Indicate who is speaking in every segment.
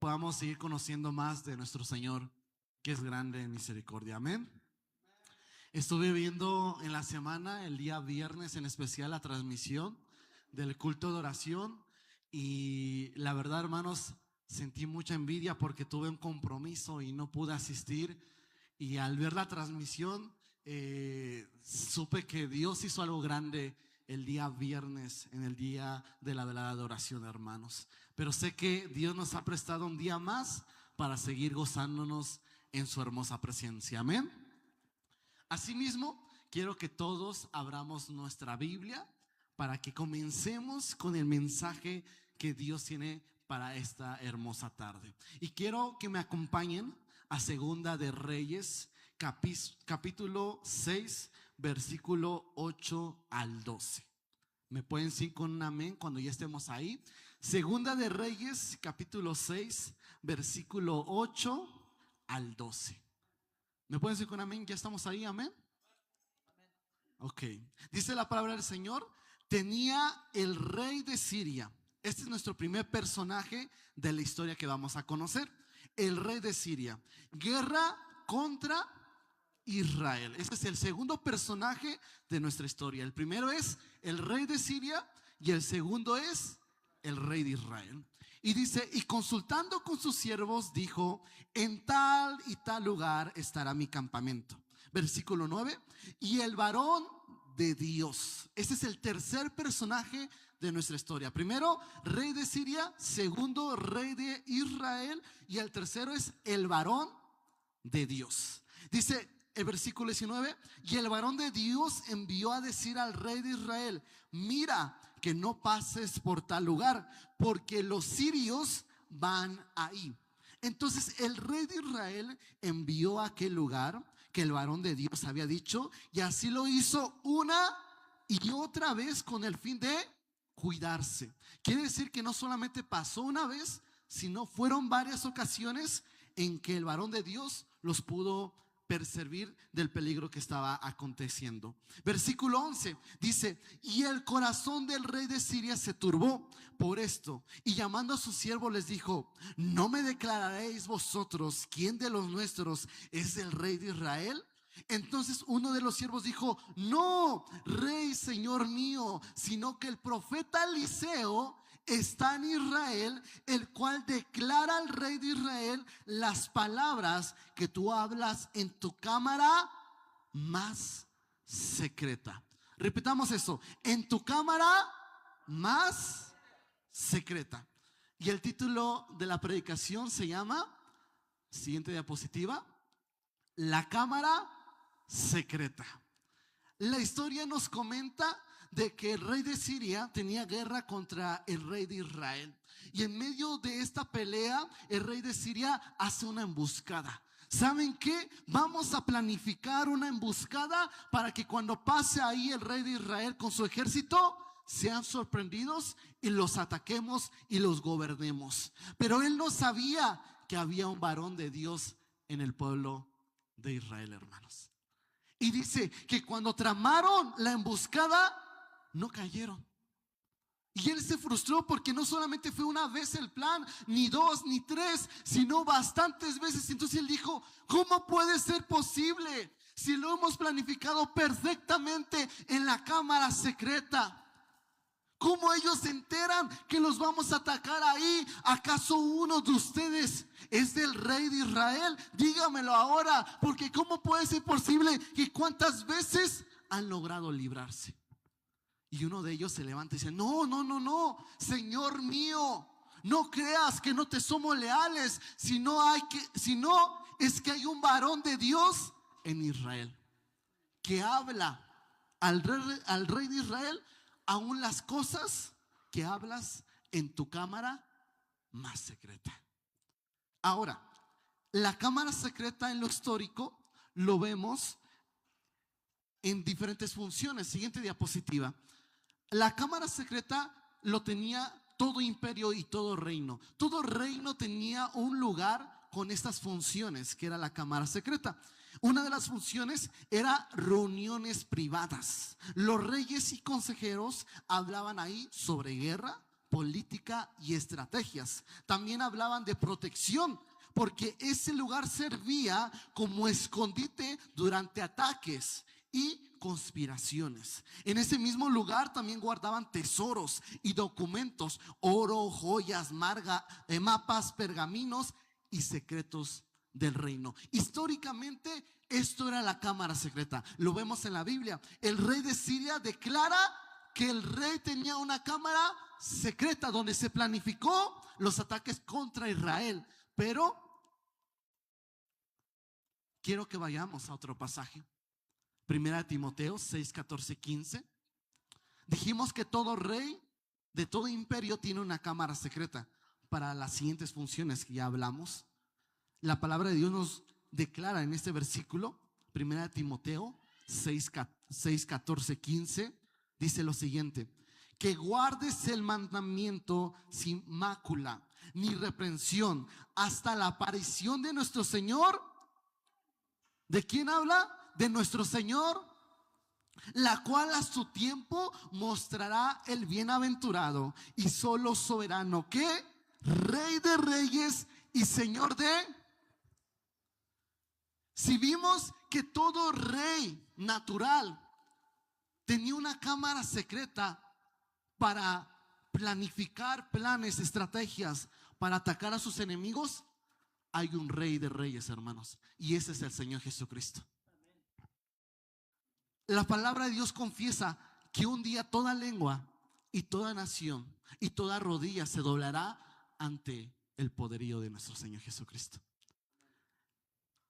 Speaker 1: podamos seguir conociendo más de nuestro Señor, que es grande en misericordia. Amén. Estuve viendo en la semana, el día viernes en especial, la transmisión del culto de oración y la verdad, hermanos, sentí mucha envidia porque tuve un compromiso y no pude asistir, y al ver la transmisión supe que Dios hizo algo grande el día viernes, en el día de la velada de oración, hermanos. Pero sé que Dios nos ha prestado un día más para seguir gozándonos en su hermosa presencia. Amén. Asimismo, quiero que todos abramos nuestra Biblia para que comencemos con el mensaje que Dios tiene para esta hermosa tarde. Y quiero que me acompañen a Segunda de Reyes, capítulo 6, versículo 8 al 12. ¿Me pueden decir con un amén cuando ya estemos ahí? Segunda de Reyes, capítulo 6, versículo 8 al 12. ¿Me pueden decir con amén? ¿Ya estamos ahí? Amén. Ok. Dice la palabra del Señor: tenía el rey de Siria. Este es nuestro primer personaje de la historia que vamos a conocer. El rey de Siria. Guerra contra Israel. Este es el segundo personaje de nuestra historia. El primero es el rey de Siria y el segundo es el rey de Israel. Y dice: y consultando con sus siervos dijo: en tal y tal lugar estará mi campamento. Versículo 9. Y el varón de Dios. Este es el tercer personaje de nuestra historia. Primero, rey de Siria. Segundo, rey de Israel. Y el tercero es el varón de Dios. Dice el versículo 19: y el varón de Dios envió a decir al rey de Israel: mira que no pases por tal lugar, porque los sirios van ahí. Entonces el rey de Israel envió a aquel lugar que el varón de Dios había dicho, y así lo hizo una y otra vez con el fin de cuidarse. Quiere decir que no solamente pasó una vez, sino fueron varias ocasiones en que el varón de Dios los pudo percibir del peligro que estaba aconteciendo. Versículo 11 dice: y el corazón del rey de Siria se turbó por esto, y llamando a sus siervos les dijo: ¿no me declararéis vosotros quién de los nuestros es el rey de Israel? Entonces uno de los siervos dijo: no, rey, señor mío, sino que el profeta Eliseo está en Israel, el cual declara al rey de Israel las palabras que tú hablas en tu cámara más secreta. Repitamos eso: en tu cámara más secreta. Y el título de la predicación se llama, siguiente diapositiva, la cámara secreta. La historia nos comenta de que el rey de Siria tenía guerra contra el rey de Israel, y en medio de esta pelea el rey de Siria hace una emboscada. ¿Saben qué? Vamos a planificar una emboscada para que cuando pase ahí el rey de Israel con su ejército sean sorprendidos y los ataquemos y los gobernemos. Pero él no sabía que había un varón de Dios en el pueblo de Israel, hermanos. Y dice que cuando tramaron la emboscada, no cayeron. Y él se frustró porque no solamente fue una vez el plan, ni dos, ni tres, sino bastantes veces. Entonces él dijo: ¿cómo puede ser posible si lo hemos planificado perfectamente en la cámara secreta? ¿Cómo ellos se enteran que los vamos a atacar ahí? ¿Acaso uno de ustedes es del rey de Israel? Dígamelo ahora, porque ¿cómo puede ser posible que cuántas veces han logrado librarse? Y uno de ellos se levanta y dice: no, no, no, no, Señor mío, no creas que no te somos leales, sino es que hay un varón de Dios en Israel que habla al rey de Israel aún las cosas que hablas en tu cámara más secreta. Ahora, la cámara secreta en lo histórico lo vemos en diferentes funciones. Siguiente diapositiva. La cámara secreta lo tenía todo imperio y todo reino. Todo reino tenía un lugar con estas funciones, que era la cámara secreta. Una de las funciones era reuniones privadas. Los reyes y consejeros hablaban ahí sobre guerra, política y estrategias. También hablaban de protección, porque ese lugar servía como escondite durante ataques y conspiraciones. En ese mismo lugar también guardaban tesoros y documentos, oro, joyas, mapas, pergaminos y secretos del reino. Históricamente esto era la cámara secreta. Lo vemos en la Biblia. El rey de Siria declara que el rey tenía una cámara secreta donde se planificó los ataques contra Israel. Pero quiero que vayamos a otro pasaje. Primera de Timoteo 6, 14, 15. Dijimos que todo rey de todo imperio tiene una cámara secreta para las siguientes funciones que ya hablamos. La palabra de Dios nos declara en este versículo, Primera de Timoteo 6, 14, 15, dice lo siguiente: que guardes el mandamiento sin mácula ni reprensión hasta la aparición de nuestro Señor. ¿De quién habla? De nuestro Señor, la cual a su tiempo mostrará el bienaventurado y solo soberano, que Rey de reyes y Señor de. Si vimos que todo rey natural tenía una cámara secreta para planificar planes, estrategias para atacar a sus enemigos, hay un Rey de reyes, hermanos, y ese es el Señor Jesucristo. La palabra de Dios confiesa que un día toda lengua y toda nación y toda rodilla se doblará ante el poderío de nuestro Señor Jesucristo.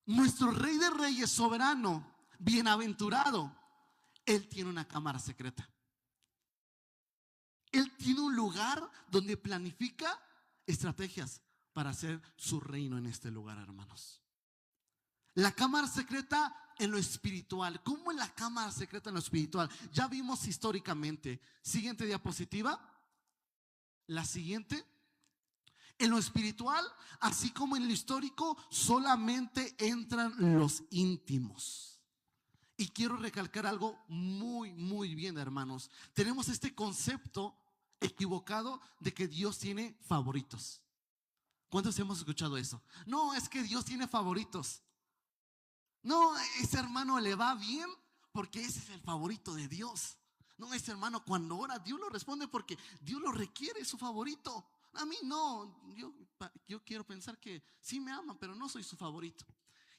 Speaker 1: Nuestro Rey de reyes, soberano, bienaventurado, Él tiene una cámara secreta. Él tiene un lugar donde planifica estrategias para hacer su reino en este lugar, hermanos. La cámara secreta en lo espiritual. ¿Cómo es la cámara secreta en lo espiritual? Ya vimos históricamente. Siguiente diapositiva. La siguiente. En lo espiritual, así como en lo histórico, solamente entran los íntimos. Y quiero recalcar algo muy bien, hermanos. Tenemos este concepto equivocado de que Dios tiene favoritos. ¿Cuántos hemos escuchado eso? No, es que Dios tiene favoritos. No, ese hermano le va bien porque ese es el favorito de Dios. No, ese hermano cuando ora Dios lo responde porque Dios lo requiere, es su favorito. A mí no, yo quiero pensar que sí me ama, pero no soy su favorito.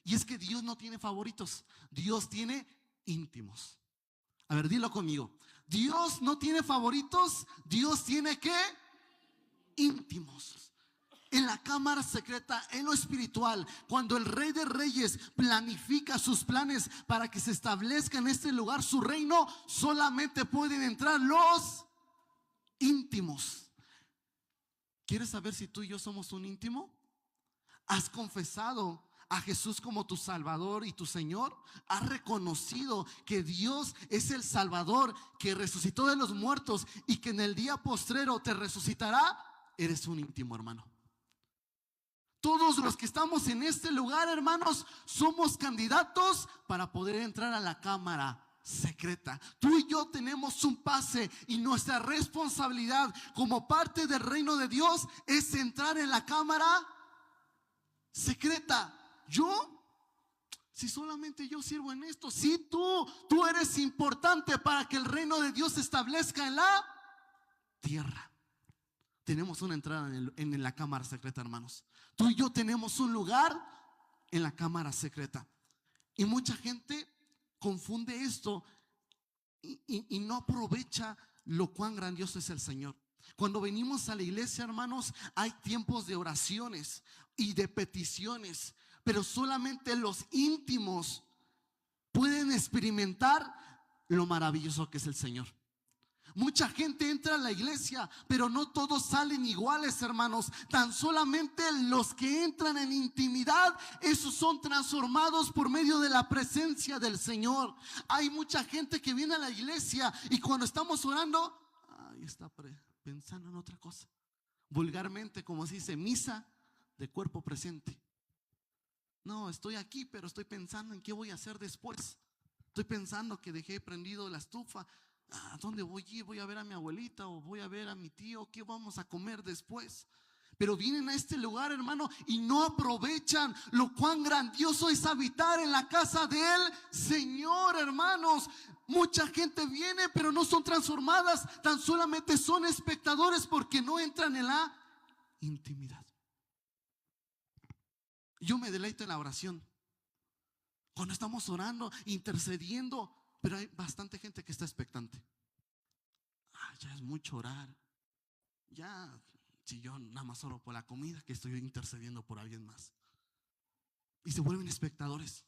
Speaker 1: Y es que Dios no tiene favoritos, Dios tiene íntimos. A ver, dilo conmigo. Dios no tiene favoritos, Dios tiene ¿qué? Íntimos. En la cámara secreta, en lo espiritual, cuando el Rey de reyes planifica sus planes para que se establezca en este lugar su reino, solamente pueden entrar los íntimos. ¿Quieres saber si tú y yo somos un íntimo? ¿Has confesado a Jesús como tu Salvador y tu Señor? ¿Has reconocido que Dios es el Salvador, que resucitó de los muertos y que en el día postrero te resucitará? Eres un íntimo, hermano. Todos los que estamos en este lugar, hermanos, somos candidatos para poder entrar a la cámara secreta. Tú y yo tenemos un pase y nuestra responsabilidad como parte del reino de Dios es entrar en la cámara secreta. Si solamente yo sirvo en esto, si tú eres importante para que el reino de Dios se establezca en la tierra. Tenemos una entrada en la cámara secreta, hermanos. Tú y yo tenemos un lugar en la cámara secreta. Y mucha gente confunde esto y no aprovecha lo cuán grandioso es el Señor. Cuando venimos a la iglesia, hermanos, hay tiempos de oraciones y de peticiones, pero solamente los íntimos pueden experimentar lo maravilloso que es el Señor. Mucha gente entra a la iglesia, pero no todos salen iguales, hermanos. Tan solamente los que entran en intimidad, esos son transformados por medio de la presencia del Señor. Hay mucha gente que viene a la iglesia y cuando estamos orando, está pensando en otra cosa. Vulgarmente, como se dice, misa de cuerpo presente. No, estoy aquí, pero estoy pensando en qué voy a hacer después. Estoy pensando que dejé prendido la estufa. ¿A dónde voy a ir? ¿Voy a ver a mi abuelita o voy a ver a mi tío? ¿Qué vamos a comer después? Pero vienen a este lugar, hermano, y no aprovechan lo cuán grandioso es habitar en la casa del Señor, hermanos. Mucha gente viene, pero no son transformadas, tan solamente son espectadores porque no entran en la intimidad. Yo me deleito en la oración. Cuando estamos orando, intercediendo, pero hay bastante gente que está expectante. Ya es mucho orar. Ya, si yo nada más oro por la comida, que estoy intercediendo por alguien más. Y se vuelven espectadores.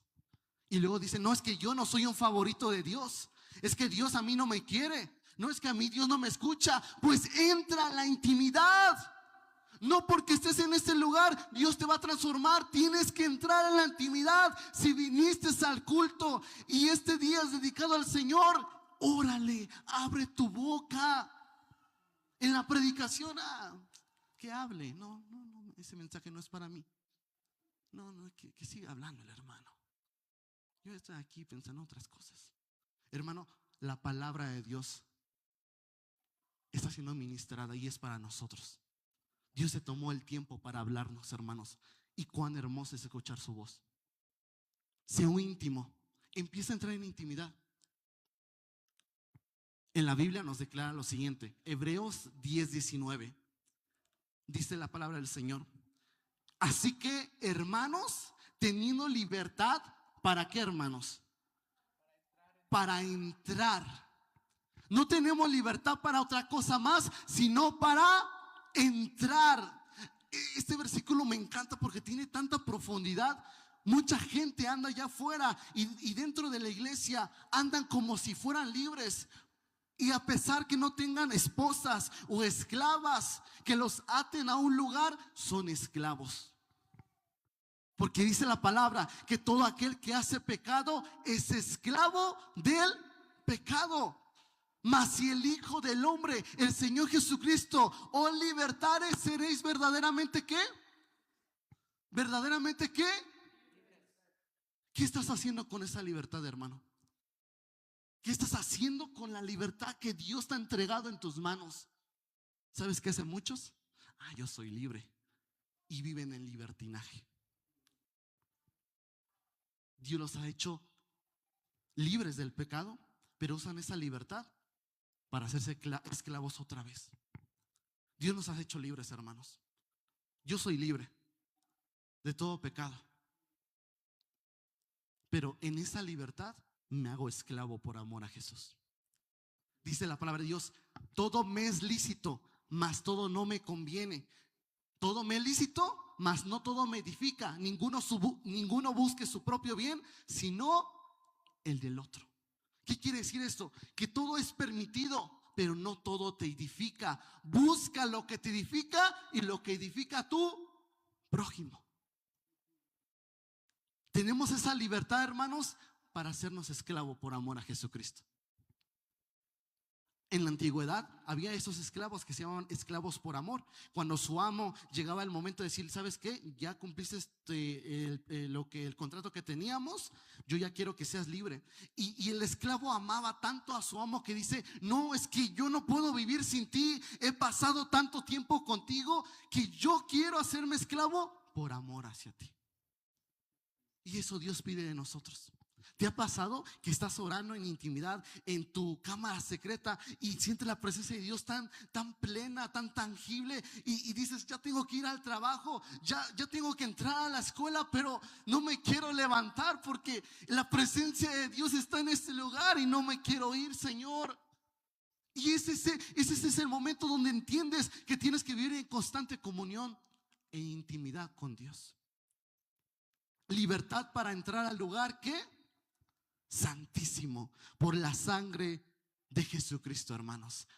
Speaker 1: Y luego dicen, no, es que yo no soy un favorito de Dios. Es que Dios a mí no me quiere. No, es que a mí Dios no me escucha. Pues entra en la intimidad. No porque estés en este lugar Dios te va a transformar. Tienes que entrar en la intimidad. Si viniste al culto y este día es dedicado al Señor, órale, abre tu boca. En la predicación, que hable. No, ese mensaje no es para mí. No, que siga hablando el hermano. Yo estoy aquí pensando en otras cosas. Hermano, la palabra de Dios está siendo ministrada y es para nosotros. Dios se tomó el tiempo para hablarnos, hermanos. Y cuán hermoso es escuchar su voz. Sea un íntimo. Empieza a entrar en intimidad. En la Biblia nos declara lo siguiente. Hebreos 10:19. Dice la palabra del Señor. Así que, hermanos, teniendo libertad, ¿para qué, hermanos? Para entrar. No tenemos libertad para otra cosa más, sino para entrar. Este versículo me encanta porque tiene tanta profundidad. Mucha gente anda allá afuera y dentro de la iglesia andan como si fueran libres. Y a pesar que no tengan esposas o esclavas que los aten a un lugar, son esclavos. Porque dice la palabra que todo aquel que hace pecado es esclavo del pecado. Mas si el Hijo del Hombre, el Señor Jesucristo, os libertare, seréis verdaderamente ¿qué? ¿Verdaderamente qué? ¿Qué estás haciendo con esa libertad, hermano? ¿Qué estás haciendo con la libertad que Dios te ha entregado en tus manos? ¿Sabes qué hacen muchos? Yo soy libre. Y viven en libertinaje. Dios los ha hecho libres del pecado, pero usan esa libertad para hacerse esclavos otra vez. Dios nos ha hecho libres, hermanos. Yo soy libre de todo pecado, pero en esa libertad me hago esclavo por amor a Jesús. Dice la palabra de Dios: todo me es lícito, mas todo no me conviene. Todo me es lícito, mas no todo me edifica. Ninguno busque su propio bien, sino el del otro. ¿Qué quiere decir esto? Que todo es permitido, pero no todo te edifica. Busca lo que te edifica y lo que edifica a tu prójimo. Tenemos esa libertad, hermanos, para hacernos esclavos por amor a Jesucristo. En la antigüedad había esos esclavos que se llamaban esclavos por amor. Cuando su amo llegaba el momento de decir, ¿sabes qué? Ya cumpliste el contrato que teníamos, yo ya quiero que seas libre. Y el esclavo amaba tanto a su amo que dice, no, es que yo no puedo vivir sin ti. He pasado tanto tiempo contigo que yo quiero hacerme esclavo por amor hacia ti. Y eso Dios pide de nosotros. ¿Te ha pasado que estás orando en intimidad en tu cámara secreta y sientes la presencia de Dios tan plena, tan tangible y dices, ya tengo que ir al trabajo, ya tengo que entrar a la escuela, pero no me quiero levantar porque la presencia de Dios está en este lugar y no me quiero ir, Señor? Y ese es el momento donde entiendes que tienes que vivir en constante comunión e intimidad con Dios. Libertad para entrar al lugar que santísimo, por la sangre de Jesucristo, hermanos.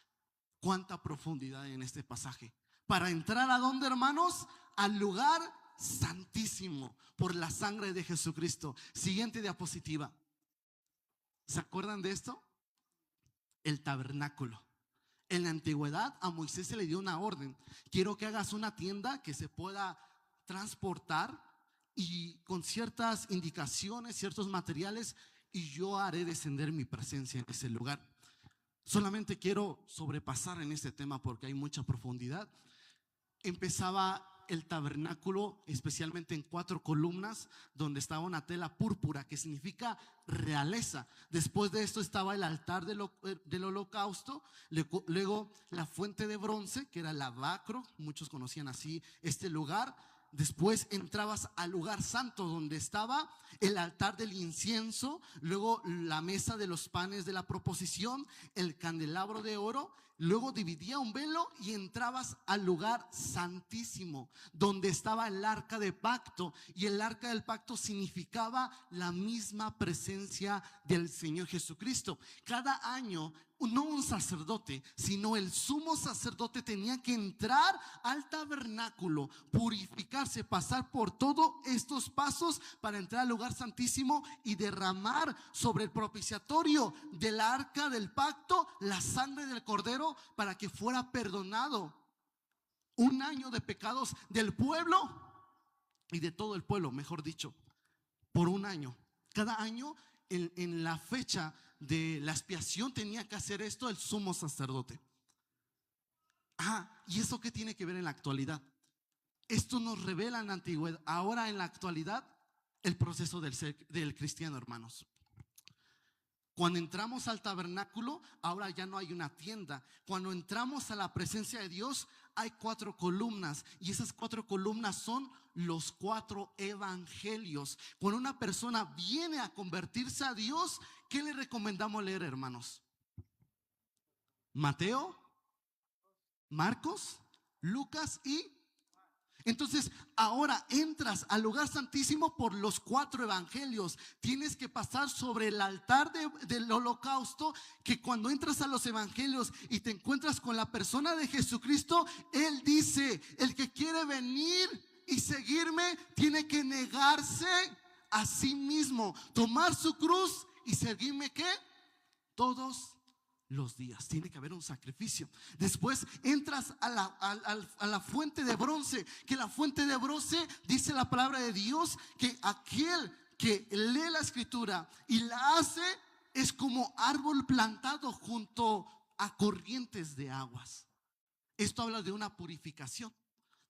Speaker 1: Cuánta profundidad hay en este pasaje. Para entrar ¿a dónde, hermanos? Al lugar santísimo, por la sangre de Jesucristo. Siguiente diapositiva. ¿Se acuerdan de esto? El tabernáculo. En la antigüedad a Moisés se le dio una orden: quiero que hagas una tienda que se pueda transportar y con ciertas indicaciones, ciertos materiales, y yo haré descender mi presencia en ese lugar. Solamente quiero sobrepasar en este tema porque hay mucha profundidad. Empezaba el tabernáculo especialmente en 4 columnas, donde estaba una tela púrpura que significa realeza. Después de esto estaba el altar del holocausto, luego la fuente de bronce, que era el lavacro, muchos conocían así este lugar. Después entrabas al lugar santo, donde estaba el altar del incienso, luego la mesa de los panes de la proposición, el candelabro de oro. Luego dividía un velo y entrabas al lugar santísimo, donde estaba el arca de pacto. Y el arca del pacto significaba la misma presencia del Señor Jesucristo. Cada año, no un sacerdote, sino el sumo sacerdote tenía que entrar al tabernáculo, purificarse, pasar por todos estos pasos para entrar al lugar santísimo y derramar sobre el propiciatorio del arca del pacto la sangre del cordero, para que fuera perdonado un año de pecados del pueblo y de todo el pueblo, mejor dicho, por un año. Cada año en la fecha de la expiación tenía que hacer esto el sumo sacerdote. ¿Y eso qué tiene que ver en la actualidad? Esto nos revela en la antigüedad. Ahora en la actualidad el proceso del cristiano, hermanos. Cuando entramos al tabernáculo, ahora ya no hay una tienda. Cuando entramos a la presencia de Dios, hay 4 columnas, y esas 4 columnas son los 4 evangelios. Cuando una persona viene a convertirse a Dios, ¿qué le recomendamos leer, hermanos? Mateo, Marcos, Lucas y... Entonces ahora entras al lugar santísimo por los 4 evangelios. Tienes que pasar sobre el altar del holocausto, que cuando entras a los evangelios y te encuentras con la persona de Jesucristo, Él dice: el que quiere venir y seguirme tiene que negarse a sí mismo, tomar su cruz y seguirme, ¿qué? Todos los días. Tiene que haber un sacrificio. Después entras a la fuente de bronce, que la fuente de bronce, dice la palabra de Dios, que aquel que lee la escritura y la hace es como árbol plantado junto a corrientes de aguas. Esto habla de una purificación.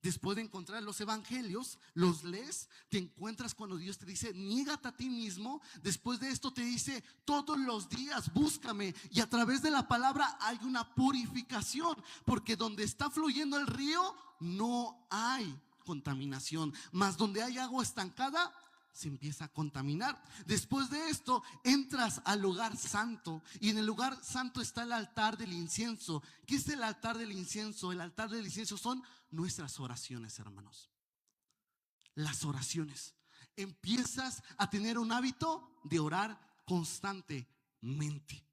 Speaker 1: Después de encontrar los evangelios, los lees, te encuentras cuando Dios te dice: niégate a ti mismo. Después de esto te dice: todos los días búscame. Y a través de la palabra hay una purificación, porque donde está fluyendo el río no hay contaminación, mas donde hay agua estancada se empieza a contaminar. Después de esto entras al lugar santo, y en el lugar santo está el altar del incienso. ¿Qué es el altar del incienso? El altar del incienso son nuestras oraciones, hermanos. Las oraciones. Empiezas a tener un hábito de orar constantemente.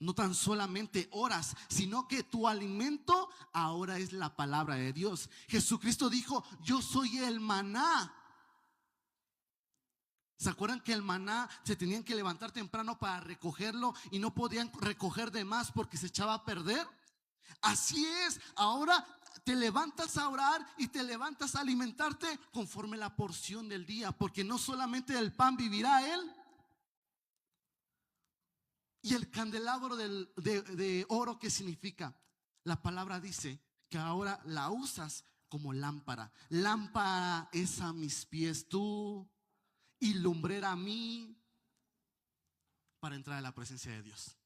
Speaker 1: No tan solamente oras, sino que tu alimento ahora es la palabra de Dios. Jesucristo dijo: yo soy el maná. ¿Se acuerdan que el maná se tenían que levantar temprano para recogerlo y no podían recoger de más porque se echaba a perder? Así es, ahora te levantas a orar y te levantas a alimentarte conforme la porción del día, porque no solamente del pan vivirá él. Y el candelabro de oro, ¿qué significa? La palabra dice que ahora la usas como lámpara. Lámpara es a mis pies tú y lumbrera a mí para entrar a la presencia de Dios.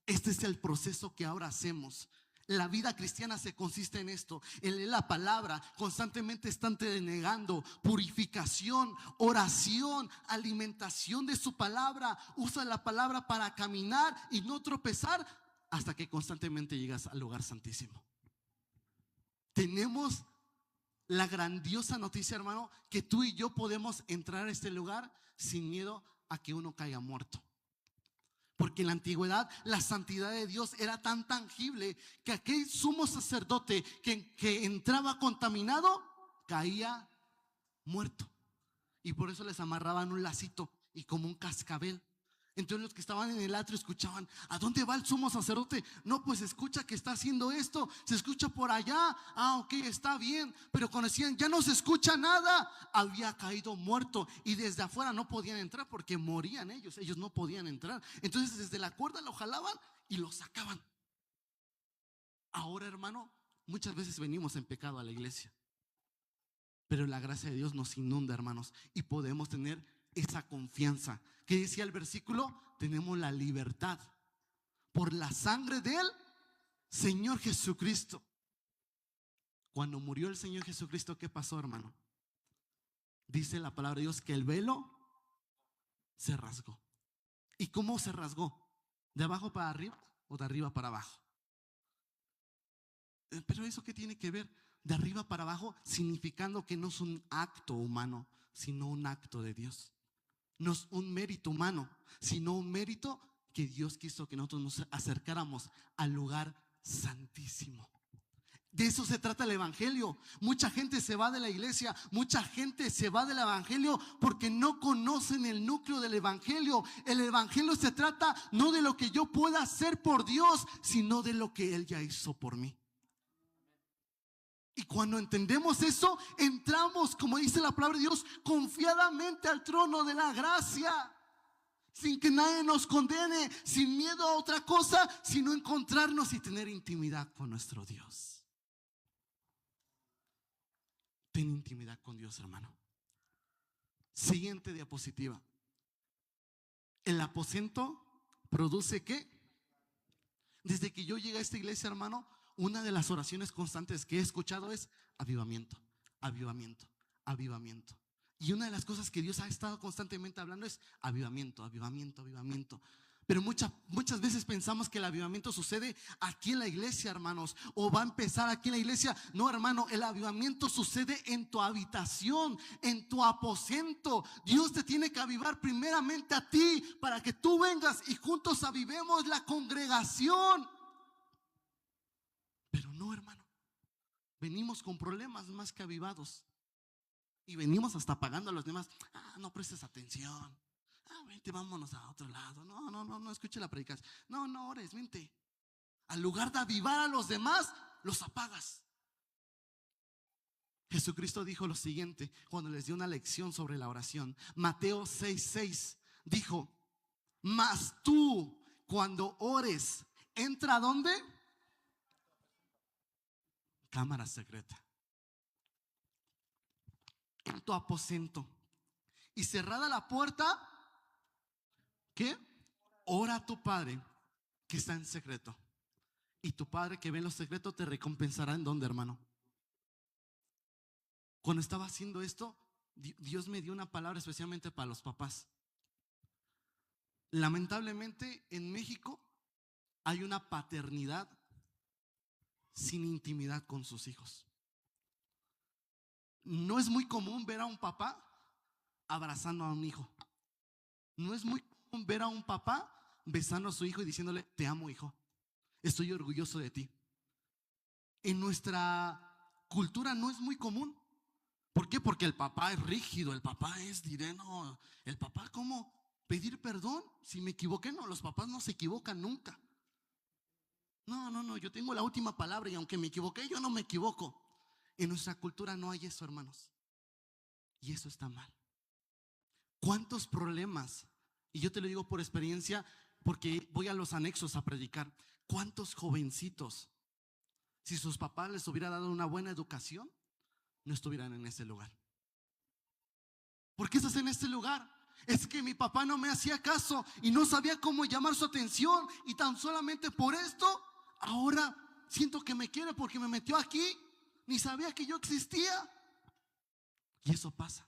Speaker 1: Este es el proceso que ahora hacemos. La vida cristiana se consiste en esto: en leer la palabra, constantemente estante negando, purificación, oración, alimentación de su palabra. Usa la palabra para caminar y no tropezar hasta que constantemente llegas al lugar santísimo. Tenemos la grandiosa noticia, hermano, que tú y yo podemos entrar a este lugar sin miedo a que uno caiga muerto. Porque en la antigüedad la santidad de Dios era tan tangible que aquel sumo sacerdote que entraba contaminado caía muerto. Y por eso les amarraban un lacito y como un cascabel. Entonces los que estaban en el atrio escuchaban: ¿a dónde va el sumo sacerdote? No, pues escucha que está haciendo esto, se escucha por allá. Ok, está bien. Pero cuando decían: ya no se escucha nada, había caído muerto y desde afuera no podían entrar porque morían ellos no podían entrar. Entonces desde la cuerda lo jalaban y lo sacaban. Ahora, hermano, muchas veces venimos en pecado a la iglesia, pero la gracia de Dios nos inunda, hermanos, y podemos tener esa confianza. ¿Qué decía el versículo? Tenemos la libertad por la sangre del Señor Jesucristo. Cuando murió el Señor Jesucristo, ¿qué pasó, hermano? Dice la palabra de Dios que el velo se rasgó. ¿Y cómo se rasgó? ¿De abajo para arriba o de arriba para abajo? Pero ¿eso qué tiene que ver? De arriba para abajo, significando que no es un acto humano, sino un acto de Dios. No es un mérito humano, sino un mérito que Dios quiso que nosotros nos acercáramos al lugar santísimo. De eso se trata el evangelio. Mucha gente se va de la iglesia, mucha gente se va del evangelio porque no conocen el núcleo del evangelio. El evangelio se trata no de lo que yo pueda hacer por Dios, sino de lo que Él ya hizo por mí. Y cuando entendemos eso, entramos, como dice la palabra de Dios, confiadamente al trono de la gracia, sin que nadie nos condene, sin miedo a otra cosa, sino encontrarnos y tener intimidad con nuestro Dios. Ten intimidad con Dios, hermano. Siguiente diapositiva. El aposento produce ¿qué? Desde que yo llegué a esta iglesia, hermano, una de las oraciones constantes que he escuchado es avivamiento, avivamiento, avivamiento. Y una de las cosas que Dios ha estado constantemente hablando es avivamiento, avivamiento, avivamiento. Pero muchas veces pensamos que el avivamiento sucede aquí en la iglesia, hermanos, o va a empezar aquí en la iglesia. No, hermano, el avivamiento sucede en tu habitación, en tu aposento. Dios te tiene que avivar primeramente a ti para que tú vengas y juntos avivemos la congregación. Pero no, hermano, venimos con problemas más que avivados. Y venimos hasta pagando a los demás. No prestes atención. Vente, vámonos a otro lado. No escuche la predicación. No ores, vente. Al lugar de avivar a los demás, los apagas. Jesucristo dijo lo siguiente cuando les dio una lección sobre la oración. Mateo 6:6 dijo: mas tú, cuando ores, entra ¿a dónde? Cámara secreta, en tu aposento, y cerrada la puerta, ¿qué? Ora a tu Padre que está en secreto, y tu Padre que ve en lo secreto te recompensará. ¿En dónde, hermano? Cuando estaba haciendo esto, Dios me dio una palabra especialmente para los papás. Lamentablemente en México hay una paternidad sin intimidad con sus hijos. No es muy común ver a un papá abrazando a un hijo. No es muy común ver a un papá besando a su hijo y diciéndole: te amo, hijo, estoy orgulloso de ti. En nuestra cultura no es muy común. ¿Por qué? Porque el papá es rígido, el papá es no, el papá, ¿cómo pedir perdón? Si me equivoqué, no, los papás no se equivocan nunca. No, yo tengo la última palabra y aunque me equivoqué, yo no me equivoco. En nuestra cultura no hay eso, hermanos, y eso está mal. ¿Cuántos problemas? Y yo te lo digo por experiencia, porque voy a los anexos a predicar. ¿Cuántos jovencitos, si sus papás les hubiera dado una buena educación, no estuvieran en ese lugar? ¿Por qué estás en este lugar? Es que mi papá no me hacía caso y no sabía cómo llamar su atención, y tan solamente por esto ahora siento que me quiere porque me metió aquí, ni sabía que yo existía. Y eso pasa.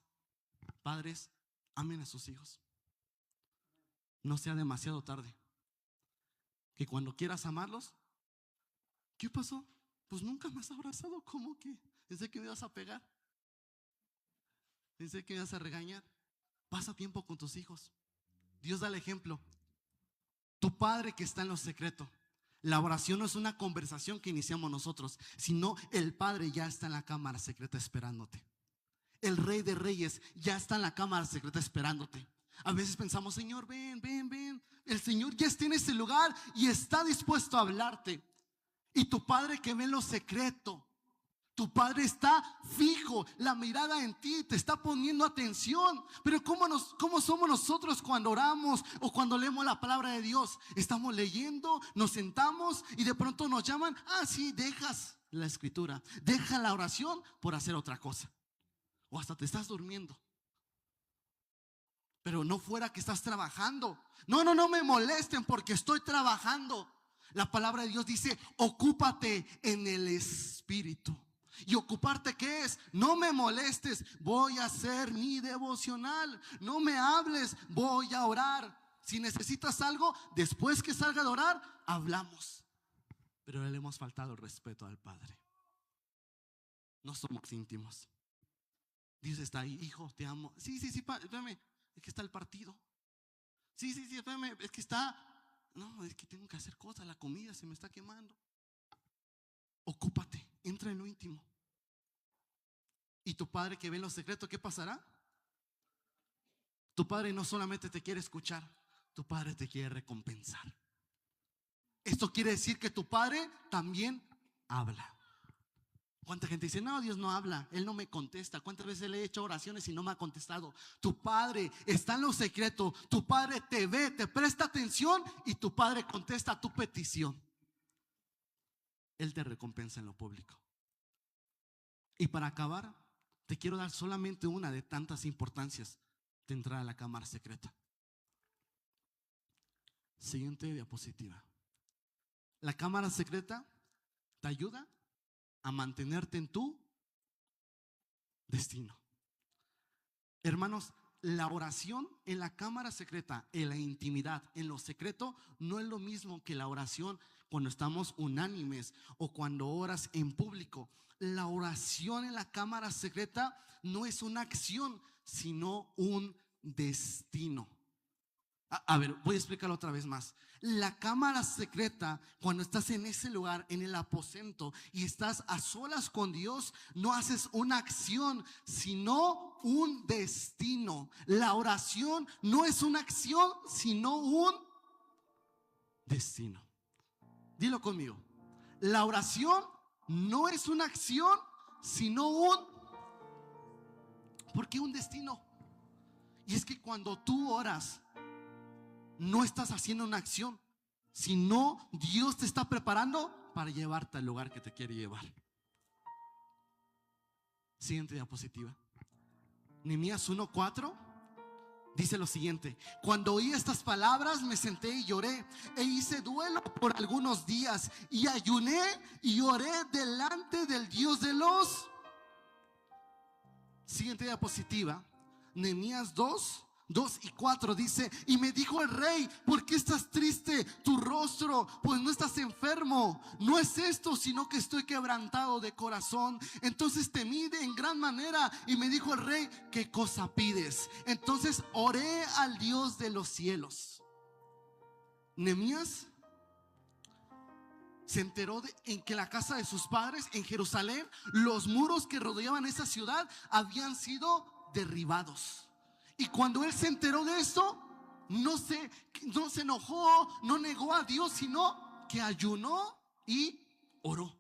Speaker 1: Padres, amen a sus hijos. No sea demasiado tarde, que cuando quieras amarlos, ¿qué pasó? Pues nunca me has abrazado. ¿Cómo que? Pensé que me ibas a pegar, pensé que me ibas a regañar. Pasa tiempo con tus hijos. Dios da el ejemplo. Tu Padre que está en lo secreto. La oración no es una conversación que iniciamos nosotros, sino el Padre ya está en la cámara secreta esperándote. El Rey de Reyes ya está en la cámara secreta esperándote. A veces pensamos: Señor, ven. El Señor ya está en ese lugar y está dispuesto a hablarte. Y tu Padre que ve en lo secreto Tu Padre está fijo, la mirada en ti, te está poniendo atención. Pero ¿cómo somos nosotros cuando oramos o cuando leemos la palabra de Dios? Estamos leyendo, nos sentamos y de pronto nos llaman. Sí, dejas la escritura, deja la oración por hacer otra cosa. O hasta te estás durmiendo. Pero no fuera que estás trabajando. No me molesten porque estoy trabajando. La palabra de Dios dice: ocúpate en el Espíritu. ¿Y ocuparte qué es? No me molestes, voy a hacer mi devocional. No me hables, voy a orar. Si necesitas algo, después que salga de orar, hablamos. Pero le hemos faltado el respeto al Padre. No somos íntimos. Dios está ahí: hijo, te amo. Sí, espérame, es que está el partido. Sí, espérame, es que está. No, es que tengo que hacer cosas, la comida se me está quemando. Ocúpate, entra en lo íntimo. Y tu Padre que ve en lo secreto, ¿qué pasará? Tu Padre no solamente te quiere escuchar, tu Padre te quiere recompensar. Esto quiere decir que tu Padre también habla. ¿Cuánta gente dice: no, Dios no habla, Él no me contesta? ¿Cuántas veces le he hecho oraciones y no me ha contestado? Tu Padre está en lo secreto, tu Padre te ve, te presta atención y tu Padre contesta tu petición. Él te recompensa en lo público. Y para acabar, te quiero dar solamente una de tantas importancias de entrar a la cámara secreta. Siguiente diapositiva. La cámara secreta te ayuda a mantenerte en tu destino. Hermanos, la oración en la cámara secreta, en la intimidad, en lo secreto, no es lo mismo que la oración cuando estamos unánimes o cuando oras en público. La oración en la cámara secreta no es una acción, sino un destino. A ver, voy a explicarlo otra vez más. La cámara secreta, cuando estás en ese lugar, en el aposento, y estás a solas con Dios, no haces una acción, sino un destino. La oración no es una acción, sino un destino. Dilo conmigo. La oración no es una acción, sino ¿por qué un destino? Y es que cuando tú oras, no estás haciendo una acción, sino Dios te está preparando para llevarte al lugar que te quiere llevar. Siguiente diapositiva. Nehemías 1:4 dice lo siguiente: cuando oí estas palabras me senté y lloré e hice duelo por algunos días y ayuné y oré delante del Dios de los. Siguiente diapositiva. Nehemías 2:4 dice: y me dijo el rey: ¿por qué estás triste tu rostro? Pues no estás enfermo. No es esto, sino que estoy quebrantado de corazón. Entonces temí en gran manera y me dijo el rey: ¿qué cosa pides? Entonces oré al Dios de los cielos. Nehemías se enteró en que la casa de sus padres en Jerusalén, los muros que rodeaban esa ciudad habían sido derribados. Y cuando él se enteró de esto, no se enojó, no negó a Dios, sino que ayunó y oró.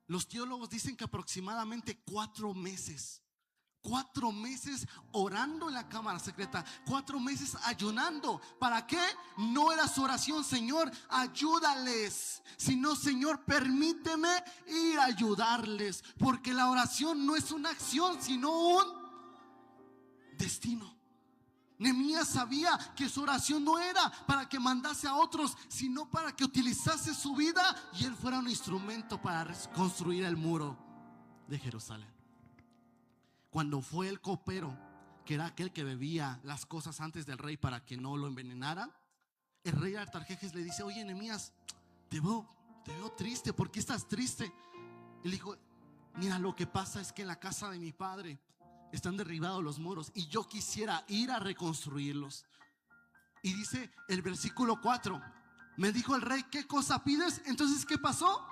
Speaker 1: Los teólogos dicen que aproximadamente 4 meses. 4 meses orando en la cámara secreta, 4 meses ayunando. ¿Para qué? No era su oración: Señor, ayúdales, sino: Señor, permíteme ir a ayudarles. Porque la oración no es una acción, sino un destino. Nehemías sabía que su oración no era para que mandase a otros, sino para que utilizase su vida y él fuera un instrumento para construir el muro de Jerusalén. Cuando fue el copero, que era aquel que bebía las cosas antes del rey para que no lo envenenara, el rey Artajerjes le dice: oye, Nehemías, te veo triste. ¿Por qué estás triste? Él dijo: mira, lo que pasa es que en la casa de mi padre están derribados los muros y yo quisiera ir a reconstruirlos. Y dice el versículo 4: me dijo el rey: ¿qué cosa pides? Entonces, ¿qué pasó?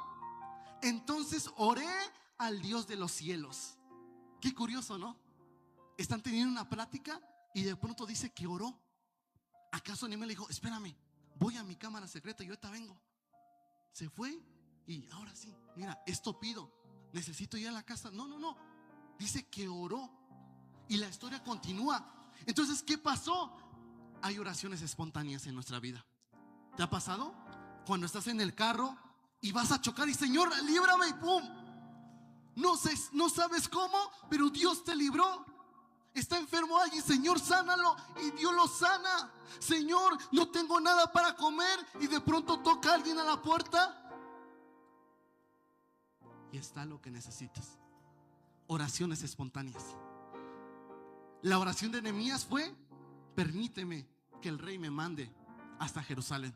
Speaker 1: Entonces oré al Dios de los cielos. Qué curioso, ¿no? Están teniendo una plática y de pronto dice que oró. ¿Acaso Nehemías le dijo: espérame, voy a mi cámara secreta y ahorita vengo? Se fue y ahora sí, mira, esto pido. necesito ir a la casa. No, no, no. Dice que oró y la historia continúa. Entonces, ¿qué pasó? Hay oraciones espontáneas en nuestra vida. ¿Te ha pasado? Cuando estás en el carro y vas a chocar y Señor, líbrame, y pum. No sé, no sabes cómo, pero Dios te libró. Está enfermo alguien, Señor, sánalo, y Dios lo sana. Señor, no tengo nada para comer, y de pronto toca alguien a la puerta y está lo que necesitas. Oraciones espontáneas. La oración de Nehemías fue: permíteme que el rey me mande hasta Jerusalén.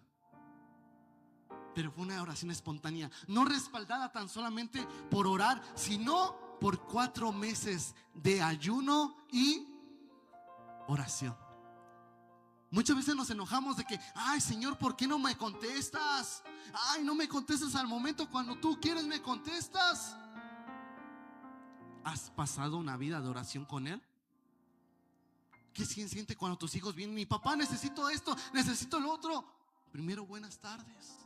Speaker 1: Pero fue una oración espontánea, no respaldada tan solamente por orar, sino por 4 meses de ayuno y oración. Muchas veces nos enojamos de que, ay Señor, ¿por qué no me contestas? Ay, no me contestas al momento, cuando tú quieres me contestas. ¿Has pasado una vida de oración con Él? ¿Qué siente cuando tus hijos vienen? Mi papá, necesito esto, necesito lo otro. Primero, buenas tardes.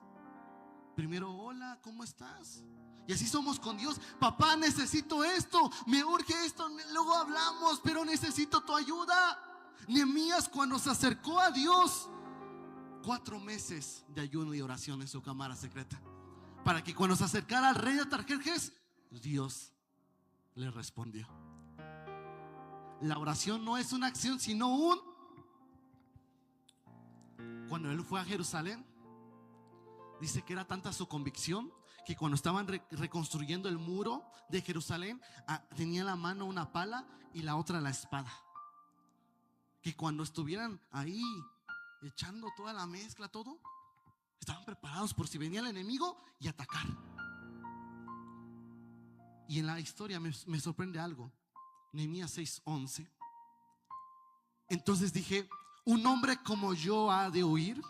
Speaker 1: Primero, hola, ¿cómo estás? Y así somos con Dios. Papá, necesito esto, me urge esto. Luego hablamos, pero necesito tu ayuda. Nehemías, cuando se acercó a Dios, 4 meses de ayuno y oración en su cámara secreta, para que cuando se acercara al rey de Artajerjes, Dios le respondió. La oración no es una acción, sino un... Cuando él fue a Jerusalén, dice que era tanta su convicción que cuando estaban reconstruyendo el muro de Jerusalén, tenía en la mano una pala y la otra la espada. Que cuando estuvieran ahí echando toda la mezcla, todo, estaban preparados por si venía el enemigo y atacar. Y en la historia me sorprende algo. Nehemías 6:11. Entonces dije: un hombre como yo ha de huir,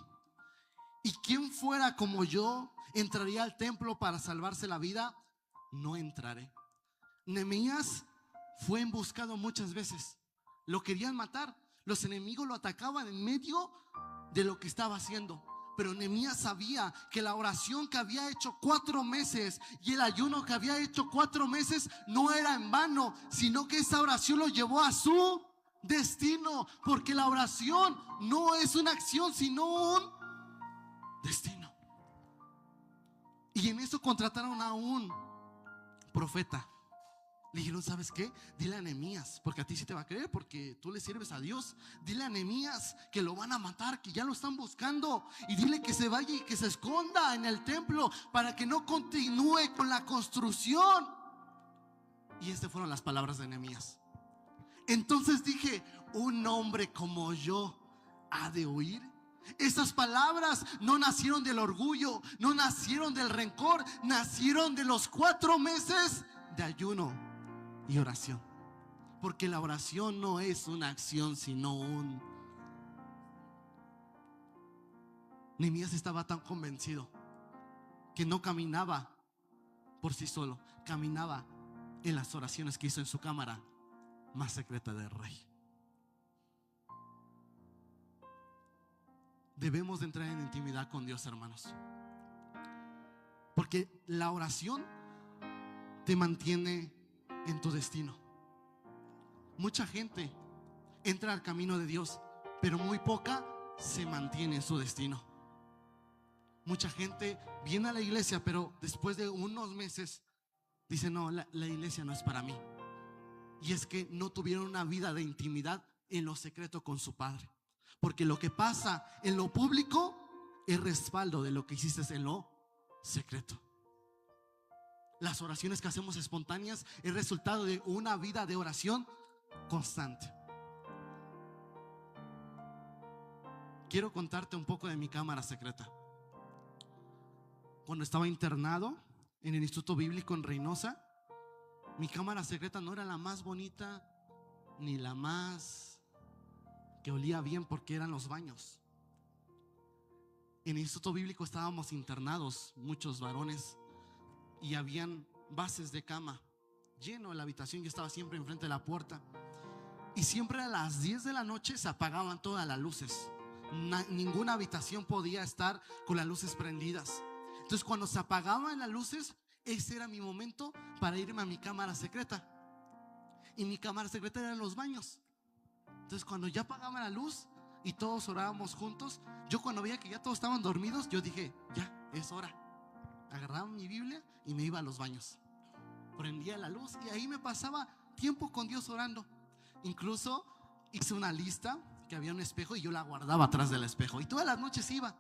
Speaker 1: y quien fuera como yo entraría al templo para salvarse la vida. No entraré. Nehemías fue emboscado muchas veces. Lo querían matar. Los enemigos lo atacaban en medio de lo que estaba haciendo. Pero Nehemías sabía que la oración que había hecho 4 meses y el ayuno que había hecho 4 meses no era en vano, sino que esa oración lo llevó a su destino. Porque la oración no es una acción, sino un destino. Y en eso contrataron a un profeta. Le dijeron: ¿sabes qué? Dile a Nehemías, porque a ti sí te va a creer, porque tú le sirves a Dios. Dile a Nehemías que lo van a matar, que ya lo están buscando, y dile que se vaya y que se esconda en el templo para que no continúe con la construcción. Y estas fueron las palabras de Nehemías. Entonces dije: un hombre como yo ha de huir. Esas palabras no nacieron del orgullo, no nacieron del rencor, nacieron de los 4 meses de ayuno y oración. Porque la oración no es una acción, sino un... Nehemías estaba tan convencido que no caminaba por sí solo, caminaba en las oraciones que hizo en su cámara más secreta del rey. Debemos de entrar en intimidad con Dios, hermanos, porque la oración te mantiene en tu destino. Mucha gente entra al camino de Dios, pero muy poca se mantiene en su destino. Mucha gente viene a la iglesia, pero después de unos meses dice: no, la iglesia no es para mí. Y es que no tuvieron una vida de intimidad en lo secreto con su Padre. Porque lo que pasa en lo público es respaldo de lo que hiciste en lo secreto. Las oraciones que hacemos espontáneas es resultado de una vida de oración constante. Quiero contarte un poco de mi cámara secreta. Cuando estaba internado en el Instituto Bíblico en Reynosa, mi cámara secreta no era la más bonita ni la más que olía bien, porque eran los baños. En el Instituto Bíblico estábamos internados, muchos varones, y habían bases de cama lleno en la habitación. Yo estaba siempre enfrente de la puerta, y siempre a las 10 de la noche se apagaban todas las luces. Ninguna habitación podía estar con las luces prendidas. Entonces, cuando se apagaban las luces, ese era mi momento para irme a mi cámara secreta. Y mi cámara secreta era en los baños. Entonces cuando ya apagaba la luz y todos orábamos juntos, yo cuando veía que ya todos estaban dormidos, yo dije, ya, es hora. Agarraba mi Biblia y me iba a los baños. Prendía la luz y ahí me pasaba tiempo con Dios orando. Incluso hice una lista que había un espejo y yo la guardaba atrás del espejo. Y todas las noches iba.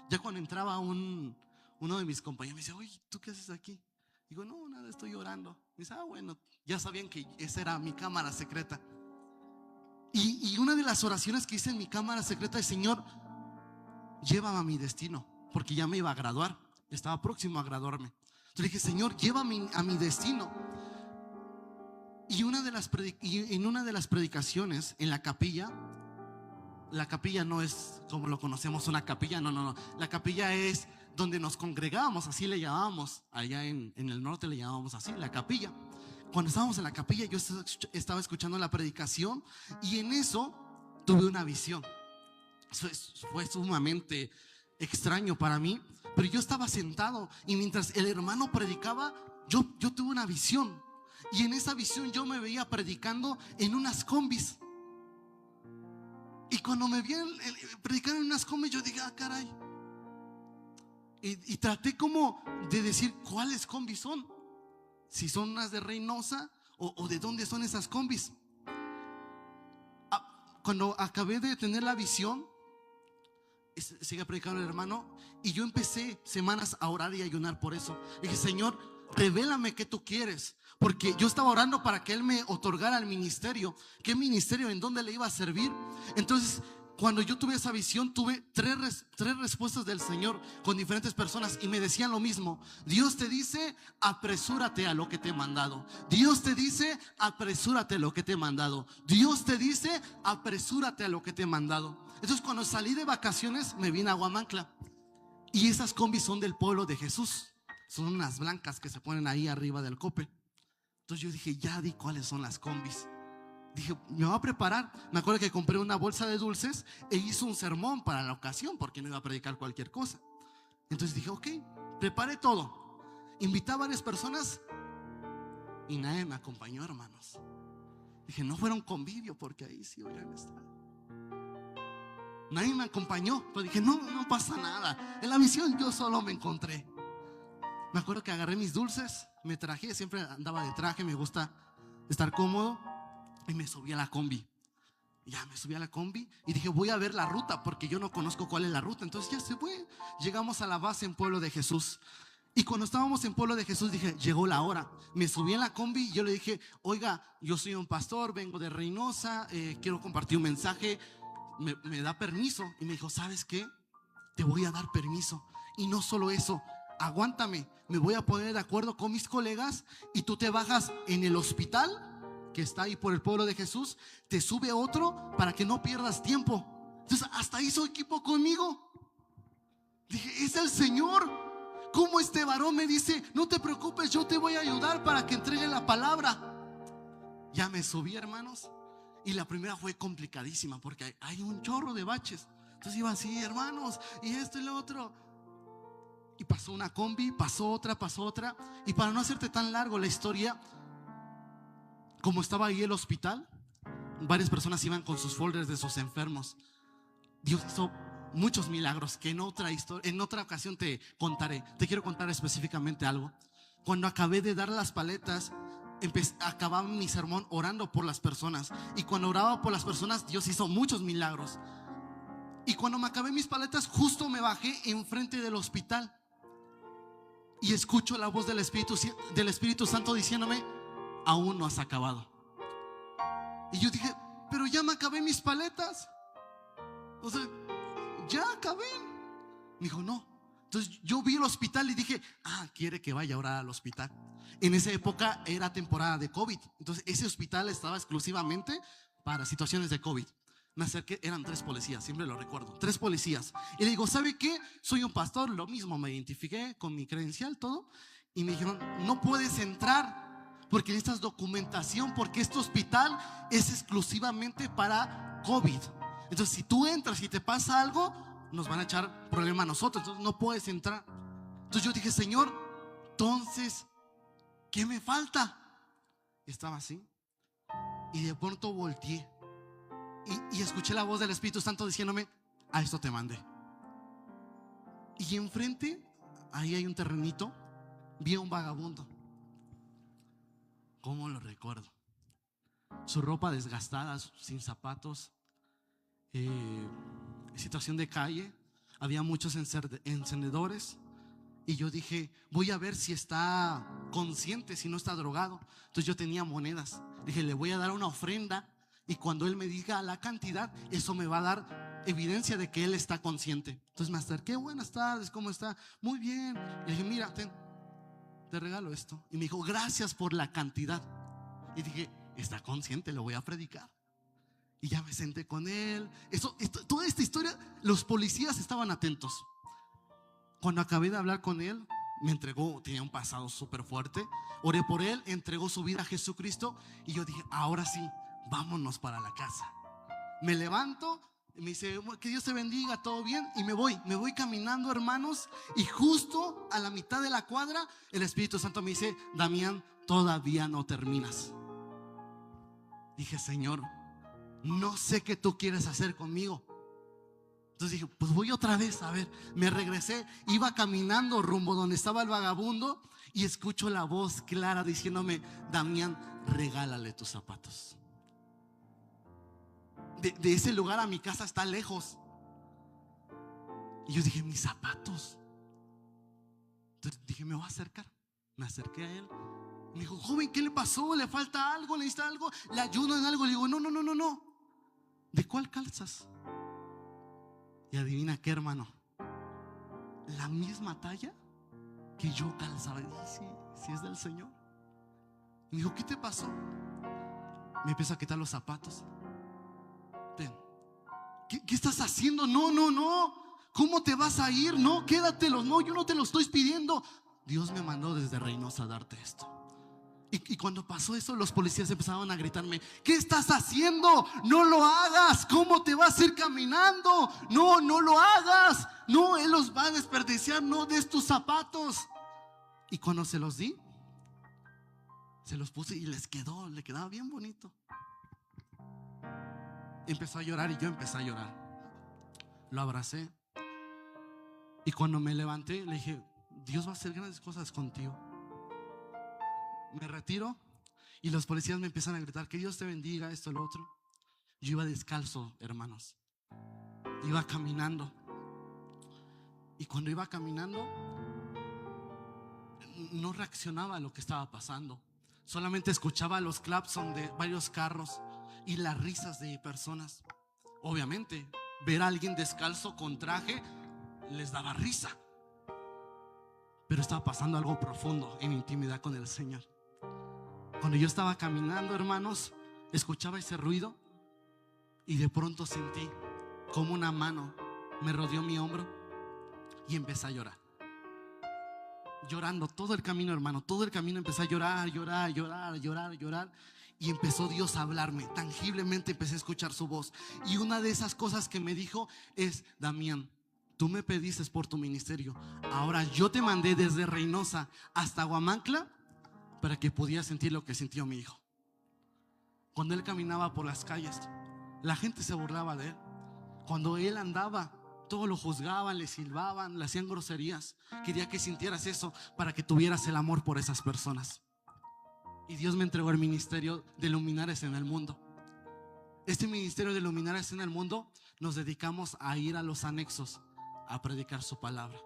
Speaker 1: Ya cuando entraba uno de mis compañeros me dice, oye, ¿tú qué haces aquí? Digo, no, nada, estoy orando. Me dice, bueno, ya sabían que esa era mi cámara secreta. Y una de las oraciones que hice en mi cámara secreta es, Señor, llévame a mi destino, porque ya me iba a graduar, estaba próximo a graduarme. Entonces dije, Señor, llévame a mi destino. Y en una de las predicaciones en la capilla no es como lo conocemos, una capilla, no. La capilla es donde nos congregábamos, así le llamábamos. Allá en el norte le llamábamos así, la capilla. Cuando estábamos en la capilla, yo estaba escuchando la predicación y en eso tuve una visión. Fue sumamente extraño para mí, pero yo estaba sentado y mientras el hermano predicaba, yo tuve una visión. Y en esa visión yo me veía predicando en unas combis. Y cuando me vi predicar en unas combis, yo dije, caray. Y traté como de decir cuáles combis son. Si son unas de Reynosa o de dónde son esas combis. Cuando acabé de tener la visión, sigue predicando el hermano, y yo empecé semanas a orar y ayunar por eso. Dije, Señor, revélame qué tú quieres, porque yo estaba orando para que Él me otorgara el ministerio. ¿Qué ministerio? ¿En dónde le iba a servir? Entonces, cuando yo tuve esa visión, tuve tres respuestas del Señor con diferentes personas y me decían lo mismo. Dios te dice, apresúrate a lo que te he mandado. Dios te dice, apresúrate a lo que te he mandado. Dios te dice, apresúrate a lo que te he mandado. Entonces cuando salí de vacaciones me vine a Huamantla. Y esas combis son del pueblo de Jesús. Son unas blancas que se ponen ahí arriba del cope. Entonces yo dije, ya di cuáles son las combis. Dije, me voy a preparar. Me acuerdo que compré una bolsa de dulces e hice un sermón para la ocasión, porque no iba a predicar cualquier cosa. Entonces dije, ok, preparé todo. Invité a varias personas y nadie me acompañó, hermanos. Dije, no fuera un convivio, porque ahí sí hubieran estado. Nadie me acompañó, pero dije, no pasa nada. En la visión yo solo me encontré. Me acuerdo que agarré mis dulces, me traje, siempre andaba de traje, me gusta estar cómodo. Y me subí a la combi. Ya me subí a la combi y dije, voy a ver la ruta, porque yo no conozco cuál es la ruta. Entonces ya se fue. Llegamos a la base en Pueblo de Jesús. Y cuando estábamos en Pueblo de Jesús dije, llegó la hora. Me subí en la combi y yo le dije, oiga, yo soy un pastor, vengo de Reynosa, quiero compartir un mensaje. ¿Me da permiso? Y me dijo, ¿sabes qué? Te voy a dar permiso. Y no solo eso, aguántame, me voy a poner de acuerdo con mis colegas y tú te bajas en el hospital que está ahí por el pueblo de Jesús, te sube otro para que no pierdas tiempo. Entonces hasta hizo equipo conmigo. Dije, es el Señor. Como este varón me dice, no te preocupes, yo te voy a ayudar para que entregue la palabra. Ya me subí, hermanos, y la primera fue complicadísima porque hay un chorro de baches. Entonces iba así, hermanos, y esto y lo otro. Y pasó una combi, pasó otra. Y para no hacerte tan largo la historia, como estaba ahí el hospital, varias personas iban con sus folders de sus enfermos. Dios hizo muchos milagros que en otra ocasión te contaré. Te quiero contar específicamente algo. Cuando acabé de dar las paletas, acababa mi sermón orando por las personas. Y cuando oraba por las personas, Dios hizo muchos milagros. Y cuando me acabé mis paletas, justo me bajé enfrente del hospital y escucho la voz del Espíritu Santo diciéndome, aún no has acabado. Y yo dije, pero ya me acabé mis paletas. O sea, ya acabé. Me dijo, no. Entonces yo vi el hospital y dije, quiere que vaya a orar al hospital. En esa época era temporada de COVID. Entonces ese hospital estaba exclusivamente para situaciones de COVID. Me acerqué, eran 3 policías, siempre lo recuerdo, 3 policías. Y le digo, ¿sabe qué? Soy un pastor, lo mismo, me identifiqué con mi credencial, todo. Y me dijeron, no puedes entrar porque necesitas documentación, porque este hospital es exclusivamente para COVID. Entonces si tú entras y te pasa algo, nos van a echar problema a nosotros, entonces no puedes entrar. Entonces yo dije, Señor, entonces ¿qué me falta? Estaba así y de pronto volteé y escuché la voz del Espíritu Santo diciéndome: a esto te mandé. Y enfrente, ahí hay un terrenito, vi a un vagabundo. ¿Cómo lo recuerdo? Su ropa desgastada, sin zapatos, situación de calle. Había muchos encendedores. Y yo dije: voy a ver si está consciente, si no está drogado. Entonces yo tenía monedas. Dije: le voy a dar una ofrenda, y cuando él me diga la cantidad, eso me va a dar evidencia de que él está consciente. Entonces me acerqué: buenas tardes, ¿cómo está? Muy bien. Le dije: mira, te regalo esto. Y me dijo: gracias por la cantidad. Y dije: está consciente, lo voy a predicar. Y ya me senté con él. Toda esta historia, los policías estaban atentos. Cuando acabé de hablar con él, me entregó, tenía un pasado súper fuerte. Oré por él, entregó su vida a Jesucristo. Y yo dije: ahora sí, vámonos para la casa. Me levanto, me dice: que Dios te bendiga, todo bien. Y me voy caminando, hermanos. Y justo a la mitad de la cuadra, el Espíritu Santo me dice: Damián, todavía no terminas. Dije: Señor, no sé qué tú quieres hacer conmigo. Entonces dije: pues voy otra vez. A ver, me regresé, iba caminando rumbo donde estaba el vagabundo, y escucho la voz clara diciéndome: Damián, regálale tus zapatos. De ese lugar a mi casa está lejos. Y yo dije: mis zapatos. Entonces dije: me voy a acercar. Me acerqué a él. Me dijo: joven, ¿qué le pasó? ¿Le falta algo? ¿Necesita algo? ¿Le ayudo en algo? Le digo: no. ¿De cuál calzas? Y adivina qué, hermano, la misma talla que yo calzaba. Y dije: sí es del Señor. Y me dijo: ¿qué te pasó? Me empezó a quitar los zapatos. Ten. ¿Qué estás haciendo? No. ¿Cómo te vas a ir? No, quédatelos. No, yo no te lo estoy pidiendo. Dios me mandó desde Reynosa a darte esto. Y cuando pasó eso, los policías empezaron a gritarme: ¿qué estás haciendo? No lo hagas. ¿Cómo te vas a ir caminando? No lo hagas. No, él los va a desperdiciar. No des tus zapatos. Y cuando se los di, se los puse y le quedaba bien bonito. Empezó a llorar y yo empecé a llorar. Lo abracé. Y cuando me levanté, le dije: Dios va a hacer grandes cosas contigo. Me retiro y los policías me empiezan a gritar: que Dios te bendiga, esto, lo otro. Yo iba descalzo, hermanos. Iba caminando. Y cuando iba caminando, no reaccionaba a lo que estaba pasando. Solamente escuchaba los claxon de varios carros y las risas de personas. Obviamente, ver a alguien descalzo con traje les daba risa. Pero estaba pasando algo profundo en intimidad con el Señor. Cuando yo estaba caminando, hermanos, escuchaba ese ruido y de pronto sentí como una mano me rodeó mi hombro y empecé a llorar. Llorando todo el camino, hermano. Todo el camino empecé a llorar. Y empezó Dios a hablarme. Tangiblemente empecé a escuchar su voz. Y una de esas cosas que me dijo es: Damián, tú me pediste por tu ministerio. Ahora yo te mandé desde Reynosa hasta Huamantla para que pudieras sentir lo que sintió mi hijo. Cuando él caminaba por las calles, la gente se burlaba de él. Cuando él andaba, todos lo juzgaban, le silbaban, le hacían groserías. Quería que sintieras eso para que tuvieras el amor por esas personas. Y Dios me entregó el ministerio de Luminares en el mundo. Este ministerio de Luminares en el mundo, nos dedicamos a ir a los anexos a predicar su palabra.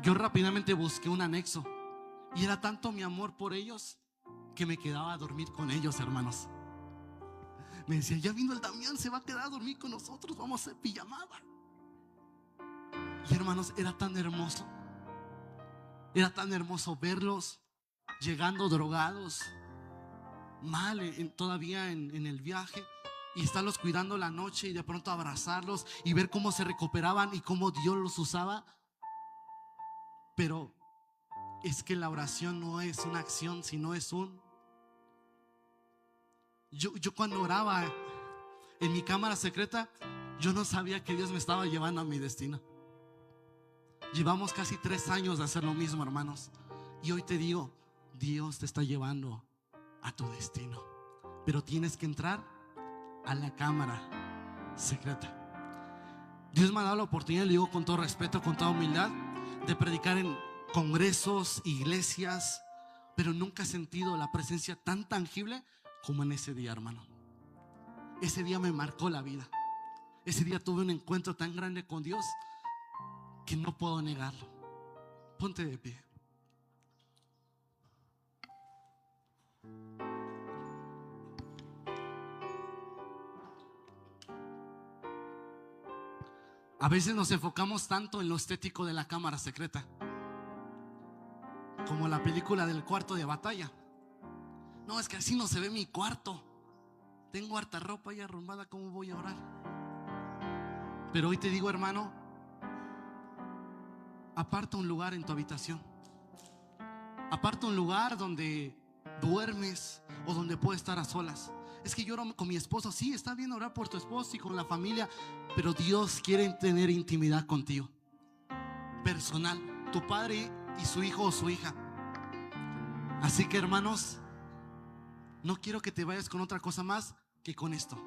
Speaker 1: Yo rápidamente busqué un anexo y era tanto mi amor por ellos que me quedaba a dormir con ellos, hermanos. Me decía: ya vino el Damián, se va a quedar a dormir con nosotros, vamos a hacer pijamada. Y hermanos, era tan hermoso verlos llegando drogados, mal, todavía en el viaje, y estarlos cuidando la noche y de pronto abrazarlos y ver cómo se recuperaban y cómo Dios los usaba. Pero es que la oración no es una acción, sino es Yo cuando oraba en mi cámara secreta, yo no sabía que Dios me estaba llevando a mi destino. Llevamos casi 3 años de hacer lo mismo, hermanos. Y hoy te digo, Dios te está llevando a tu destino, pero tienes que entrar a la cámara secreta. Dios me ha dado la oportunidad, le digo con todo respeto, con toda humildad, de predicar en congresos, iglesias, pero nunca he sentido la presencia tan tangible como en ese día, hermano. Ese día me marcó la vida. Ese día tuve un encuentro tan grande con Dios que no puedo negarlo. Ponte de pie. A veces nos enfocamos tanto en lo estético de la cámara secreta, como la película del cuarto de batalla. No, es que así no se ve mi cuarto. Tengo harta ropa ahí arrumbada, ¿cómo voy a orar? Pero hoy te digo, hermano, aparta un lugar en tu habitación. Aparta un lugar donde duermes o donde puedes estar a solas. Es que lloro con mi esposo. Sí, está bien orar por tu esposo y con la familia, pero Dios quiere tener intimidad contigo, personal, tu padre y su hijo o su hija. Así que, hermanos, no quiero que te vayas con otra cosa más que con esto.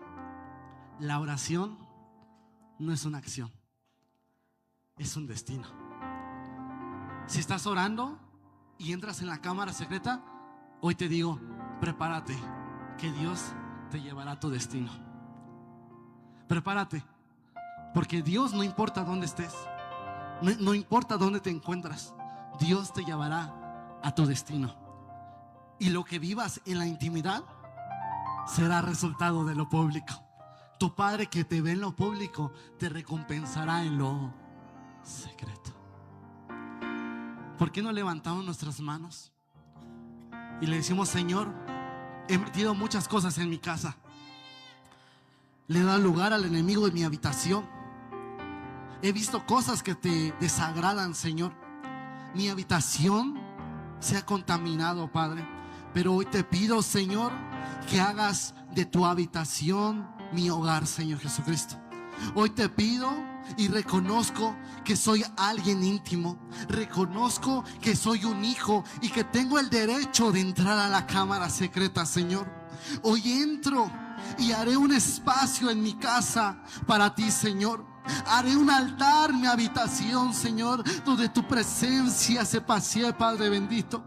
Speaker 1: La oración no es una acción, es un destino. Si estás orando y entras en la cámara secreta, hoy te digo, prepárate, que Dios te llevará a tu destino. Prepárate, porque Dios, no importa dónde estés, no importa dónde te encuentras, Dios te llevará a tu destino. Y lo que vivas en la intimidad será resultado de lo público. Tu Padre que te ve en lo público te recompensará en lo secreto. ¿Por qué no levantamos nuestras manos y le decimos: Señor, he metido muchas cosas en mi casa, le he dado lugar al enemigo de mi habitación, he visto cosas que te desagradan, Señor, mi habitación se ha contaminado, Padre, pero hoy te pido, Señor, que hagas de tu habitación mi hogar, Señor Jesucristo. Hoy te pido y reconozco que soy alguien íntimo, reconozco que soy un hijo y que tengo el derecho de entrar a la cámara secreta, Señor. Hoy entro y haré un espacio en mi casa para ti, Señor. Haré un altar en mi habitación, Señor, donde tu presencia se pasee, Padre bendito.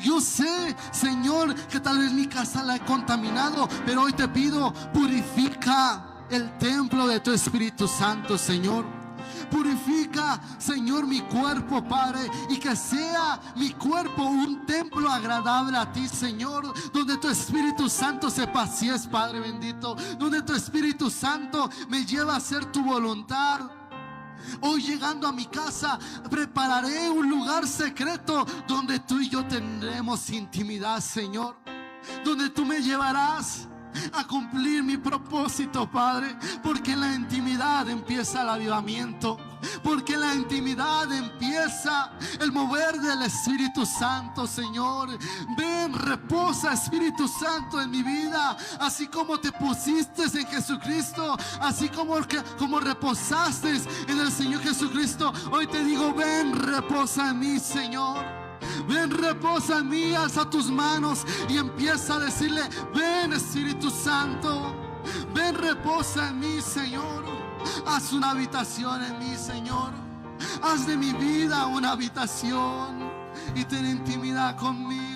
Speaker 1: Yo sé, Señor, que tal vez mi casa la he contaminado, pero hoy te pido, purifica el templo de tu Espíritu Santo, Señor. Purifica, Señor, mi cuerpo, Padre, y que sea mi cuerpo un templo agradable a ti, Señor, donde tu Espíritu Santo se pasee, Padre bendito, donde tu Espíritu Santo me lleva a hacer tu voluntad. Hoy, llegando a mi casa, prepararé un lugar secreto donde tú y yo tendremos intimidad, Señor, donde tú me llevarás a cumplir mi propósito, Padre, porque en la intimidad empieza el avivamiento, porque en la intimidad empieza el mover del Espíritu Santo, Señor. Ven, reposa, Espíritu Santo, en mi vida, así como te pusiste en Jesucristo, así como reposaste en el Señor Jesucristo. Hoy te digo, ven, reposa en mí, Señor. Ven, reposa en mí, alza tus manos y empieza a decirle: ven, Espíritu Santo, ven, reposa en mí, Señor. Haz una habitación en mí, Señor. Haz de mi vida una habitación y ten intimidad conmigo.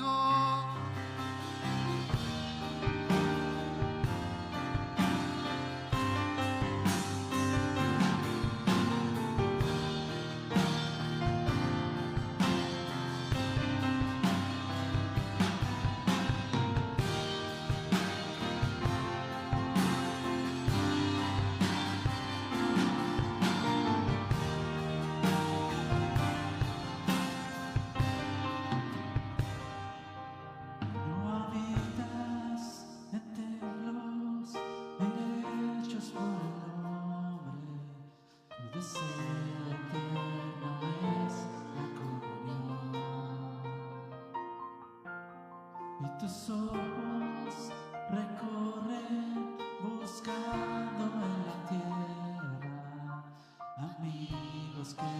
Speaker 2: Tus ojos recorren buscando en la tierra amigos que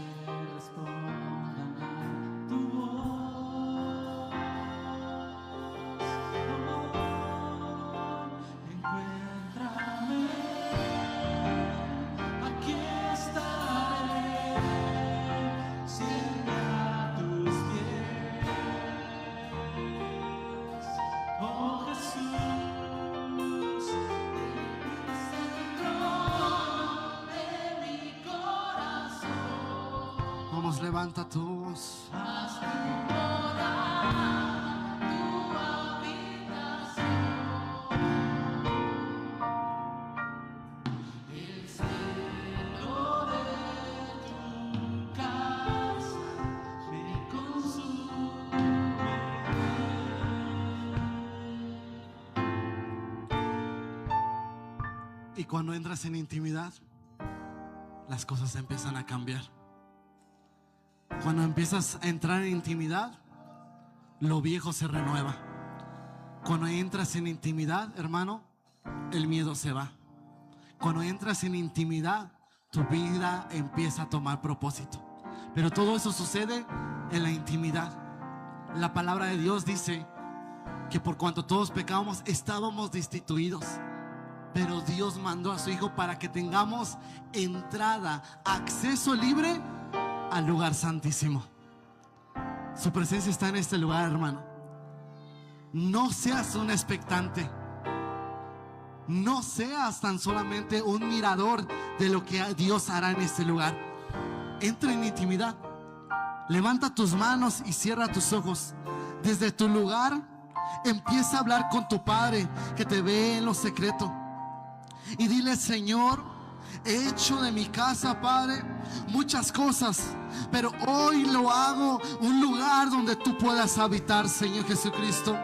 Speaker 2: respondan a tu voz.
Speaker 1: voz, levanta tu voz.
Speaker 2: Haz tu morada, tu habitación. El cielo de tu casa me consume.
Speaker 1: Y cuando entras en intimidad, las cosas empiezan a cambiar. Cuando empiezas a entrar en intimidad, lo viejo se renueva. Cuando entras en intimidad, hermano, el miedo se va. Cuando entras en intimidad, tu vida empieza a tomar propósito. Pero todo eso sucede en la intimidad. La palabra de Dios dice que por cuanto todos pecábamos, estábamos destituidos. Pero Dios mandó a su Hijo para que tengamos entrada, acceso libre al lugar santísimo. Su presencia está en este lugar, hermano. No seas un expectante. No seas tan solamente un mirador de lo que Dios hará en este lugar. Entra en intimidad. Levanta tus manos y cierra tus ojos. Desde tu lugar, empieza a hablar con tu Padre que te ve en lo secreto. Y dile: Señor, he hecho de mi casa, Padre, muchas cosas, pero hoy lo hago un lugar donde tú puedas habitar, Señor Jesucristo.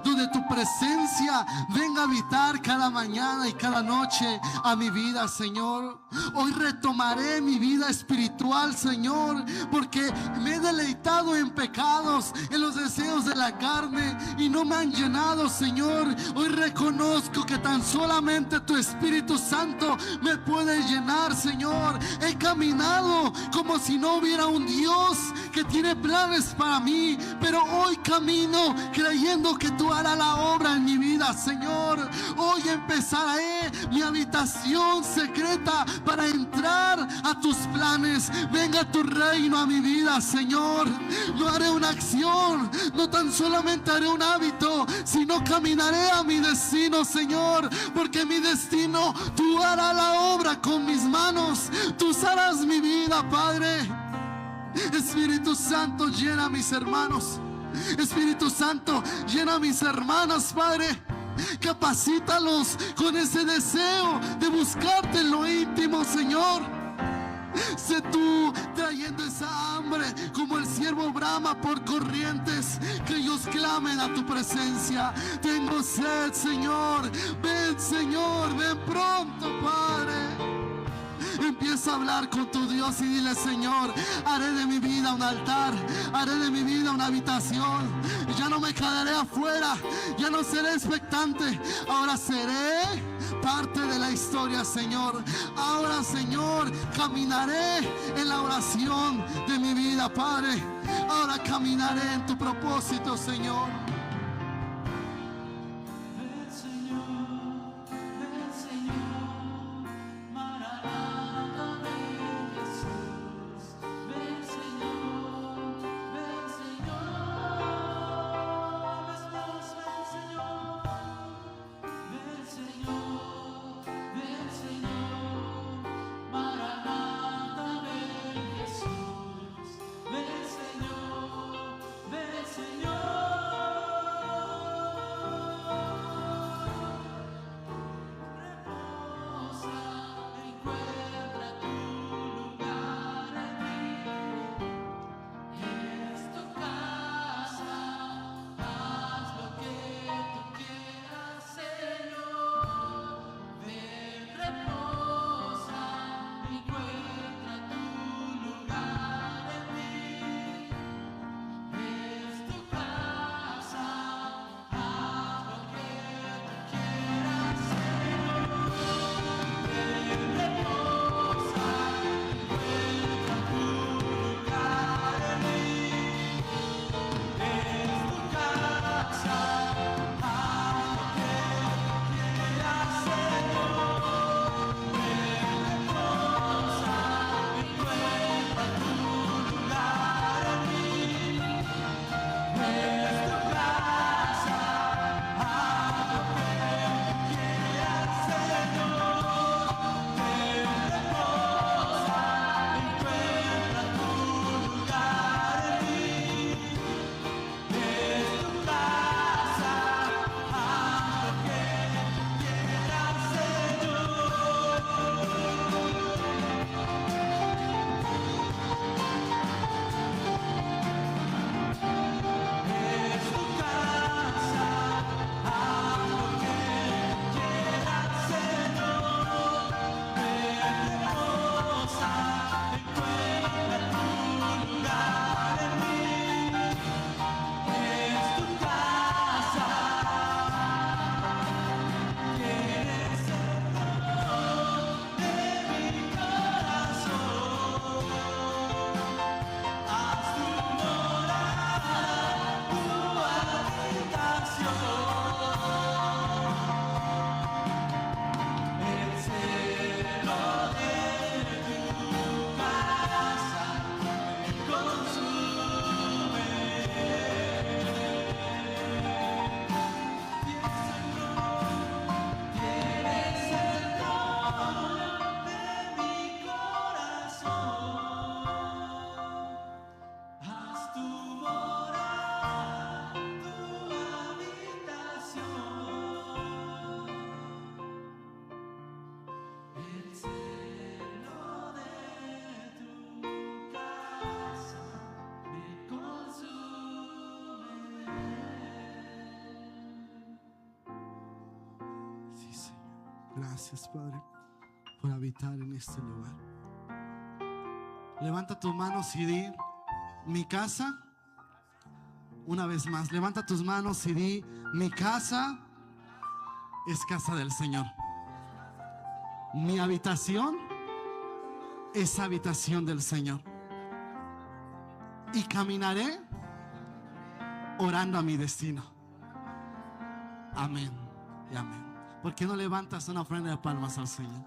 Speaker 1: Donde tu presencia venga a habitar cada mañana y cada noche a mi vida, Señor. Hoy retomaré mi vida espiritual, Señor, porque me he deleitado en pecados, en los deseos de la carne, y no me han llenado, Señor. Hoy reconozco que tan solamente tu Espíritu Santo me puede llenar, Señor. He caminado como si no hubiera un Dios que tiene planes para mí, pero hoy camino creyendo que tú harás la obra en mi vida, Señor. Hoy empezaré mi habitación secreta para entrar a tus planes. Venga tu reino a mi vida, Señor. No haré una acción, no tan solamente haré un hábito, sino caminaré a mi destino, Señor, porque mi destino tú harás la obra con mis manos. Tú harás mi vida, Padre. Espíritu Santo, llena a mis hermanos. Espíritu Santo, llena a mis hermanas, Padre. Capacítalos con ese deseo de buscarte en lo íntimo, Señor. Sé tú trayendo esa hambre como el siervo brama por corrientes, que ellos clamen a tu presencia. Tengo sed, Señor. Ven, Señor, ven pronto, Padre. Empieza a hablar con tu Dios y dile: Señor, haré de mi vida un altar, haré de mi vida una habitación. Ya no me quedaré afuera, ya no seré expectante. Ahora seré parte de la historia, Señor. Ahora, Señor, caminaré en la oración de mi vida, Padre. Ahora caminaré en tu propósito, Señor.
Speaker 2: Ven, Señor,
Speaker 1: Gracias, Padre, por habitar en este lugar. Levanta tus manos y di: mi casa. Una vez más, levanta tus manos y di: mi casa es casa del Señor. Mi habitación es habitación del Señor. Y caminaré orando a mi destino. Amén y amén. ¿Por qué no levantas una ofrenda de palmas al Señor?